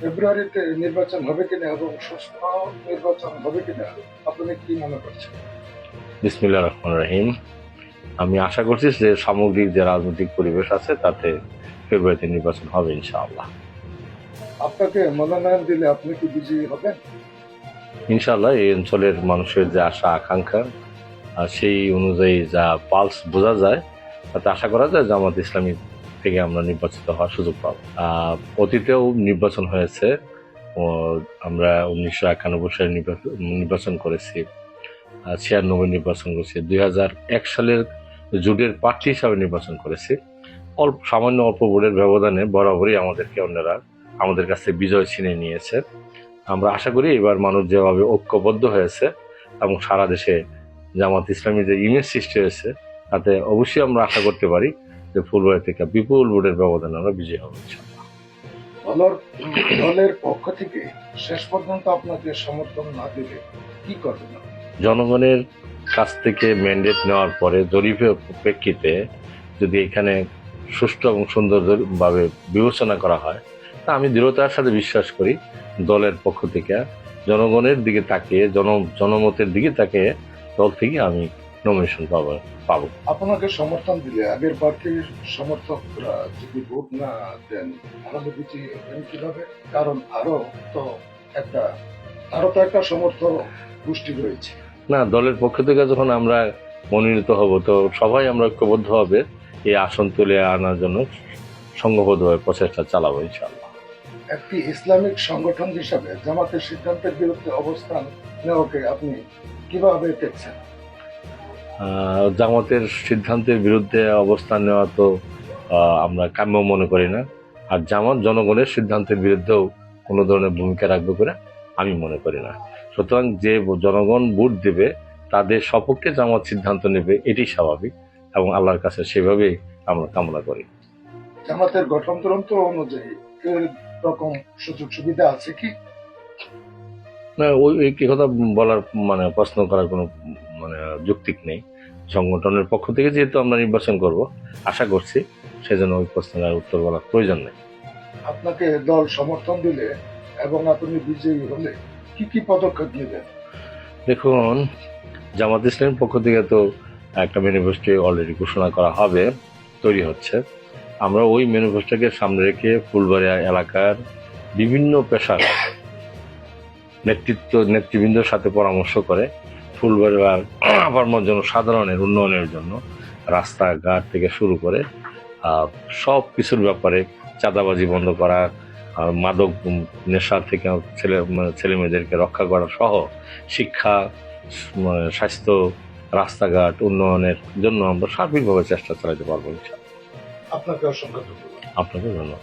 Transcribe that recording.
ফেব্রুয়ারিতে নির্বাচন হবে কিনা এবং সুষ্ঠু নির্বাচন হবে কিনা আপনি কি মনে করছেন? বিসমিল্লাহির রহমানির রহিম। আমি আশা করছি যে সামগ্রিক যে রাজনৈতিক পরিবেশ আছে তাতে ফেব্রুয়ারিতে নির্বাচন হবে ইনশাআল্লাহ। আপনাকে মনোনয়ন দিলে আপনি কি বিজয়ী হবেন? ইনশাআল্লাহ এই অঞ্চলের মানুষের যে আশা আকাঙ্ক্ষা সেই অনুযায়ী যা পালস বোঝা যায় তাতে আশা করা যায় জামাত ইসলামী থেকে আমরা নির্বাচিত হওয়ার সুযোগ পাবো। অতীতেও নির্বাচন হয়েছে, আমরা 1991 সালে নির্বাচন করেছি, 96 নির্বাচন করেছি, 2001 সালের জোটের প্রার্থী হিসাবে নির্বাচন করেছি। সামান্য অল্প ভোটের ব্যবধানে বরাবরই আমাদেরকে অন্যরা আমাদের কাছে বিজয় ছিনিয়ে নিয়েছে। আমরা আশা করি এবার মানুষ যেভাবে ঐক্যবদ্ধ হয়েছে এবং সারা দেশে জামাত ইসলামী যে ইমেজ সৃষ্টি হয়েছে তাতে অবশ্যই আমরা আশা করতে পারি যে ফুলবাড়ি থেকে বিপুল ভোটের ব্যবধানে আমরা বিজয়ী হব ইনশাআল্লাহ। দলের পক্ষ থেকে শেষ পর্যন্ত আপনাকে সমর্থন না দিলে কি করবেন? জনগণের কাছ থেকে ম্যান্ডেট নেওয়ার পরে জরিপের প্রেক্ষিতে যদি এখানে সুষ্ঠু এবং সুন্দরভাবে বিবেচনা করা হয় তা আমি দৃঢ়তার সাথে বিশ্বাস করি দলের পক্ষ থেকে জনগণের দিকে তাকিয়ে জনমতের দিকে তাকিয়ে দল থেকে আমি নমিনেশন পাবো। আপনাকে সমর্থন দিলে আগের প্রার্থীর সমর্থকরা যদি ভোট না দেন তাহলে বিজয়ী হবেন কিভাবে? কারণ আরো তো একটা সমর্থক গোষ্ঠী রয়েছে। না, দলের পক্ষ থেকে যখন আমরা মনোনীত হব তো সবাই আমরা ঐক্যবদ্ধ হবে এই আসন তুলে আনার জন্য সংঘবদ্ধভাবে প্রচেষ্টা চালাবো ইনশাআল্লাহ। একটি ইসলামিক সংগঠন হিসাবে জামাতের সিদ্ধান্তের বিরুদ্ধে অবস্থান নেওয়াকে আপনি কিভাবে দেখছেন? জামাতের সিদ্ধান্তের বিরুদ্ধে অবস্থান নেওয়া তো আমরা কাম্য মনে করি না, আর জামাত জনগণের সিদ্ধান্তের বিরুদ্ধেও কোনো ধরনের ভূমিকা রাখবে করে আমি মনে করি না। সুতরাং যে জনগণ ভোট দেবে তাদের সপক্ষে জামাত সিদ্ধান্ত নেবে, এটি স্বাভাবিক এবং আল্লাহর কাছে সেভাবেই আমরা কামনা করি। জামাতের গঠনতন্ত্র অনুযায়ী রকম সুযোগ সুবিধা আছে কি? না, ওই কি কথা বলার প্রশ্ন করার কোনো যৌক্তিক নেই। সংগঠনের পক্ষ থেকে যেহেতু আমরা নির্বাচন করব আশা করছি সেজন্য ওই প্রশ্নের উত্তর বলার প্রয়োজন নেই। আপনাকে দল সমর্থন দিলে এবং আপনি বিজয়ী হলে কি কি পদক্ষেপ নেবেন? দেখুন, জামাত ইসলামের পক্ষ থেকে তো একটা ম্যানিফেস্টো অলরেডি ঘোষণা করা হবে, তৈরি হচ্ছে। আমরা ওই ম্যানিফেস্টোকে সামনে রেখে ফুলবাড়িয়া এলাকার বিভিন্ন পেশার নেতৃবৃন্দের সাথে পরামর্শ করে ফুলবাড়িয়ার সাধারণের উন্নয়নের জন্য রাস্তাঘাট থেকে শুরু করে সব কিছুর ব্যাপারে চাঁদাবাজি বন্ধ করা, মাদক নেশা থেকে ছেলে মেয়েদেরকে রক্ষা করা সহ শিক্ষা, স্বাস্থ্য, রাস্তাঘাট উন্নয়নের জন্য আমরা সার্বিকভাবে চেষ্টা চালাতে পারবো ইনশাআল্লাহ। আপনাকে অসংখ্য ধন্যবাদ। আপনাকে ধন্যবাদ।